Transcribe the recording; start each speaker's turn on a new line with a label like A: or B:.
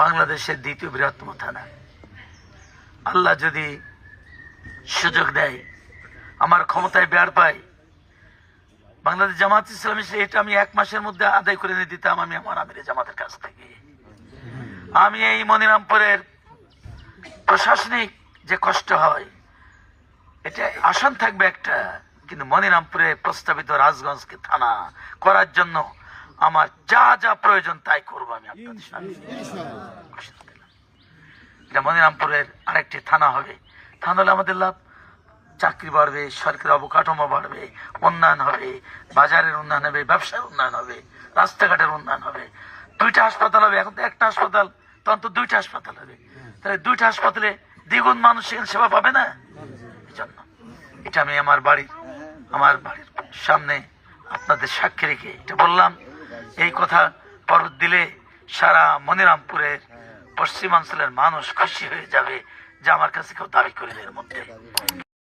A: বাংলাদেশের দ্বিতীয় বৃহত্তম থানা। আল্লাহ যদি সুযোগ দেয়, আমার ক্ষমতায় বের পাই, বাংলাদেশ জামাত ইসলামী এটা আমি 1 মাসের মধ্যে আদায় করে নিয়ে দিতাম আমি আমার আমিরে জামাতের কাছ থেকে। আমি এই মনিরামপুরের প্রশাসনিক যে কষ্ট হয় এটা আসান থাকবে একটা, কিন্তু মনিরামপুরে প্রস্তাবিত রাজগঞ্জকে থানা করার জন্য আমার যা যা প্রয়োজন তাই করবো আমি আপনাদের সামনে ঘোষণা দিলাম। এটা মনিরামপুরের আরেকটি থানা হবে। থানা হলে আমাদের লাভ, চাকরি বাড়বে, সরকারি অবকাঠামো বাড়বে, উন্নয়ন হবে, বাজারের উন্নয়ন হবে, ব্যবসার উন্নয়ন হবে, রাস্তাঘাটের উন্নয়ন হবে, 2টা হাসপাতাল হবে। এখন তো একটা হাসপাতাল, তখন তো 2টা হাসপাতাল হবে। তাহলে 2টা হাসপাতালে দ্বিগুণ মানুষ সেখানে সেবা পাবে না। এই জন্য এটা আমি আমার বাড়ির সামনে আপনাদের সাক্ষী রেখে এটা বললাম। এই কথা পরত দিলে সারা মনিরামপুরের পশ্চিমাঞ্চলের মানুষ খুশি হয়ে যাবে যে আমার কাছে কেউ দাবি করেন এর মধ্যে।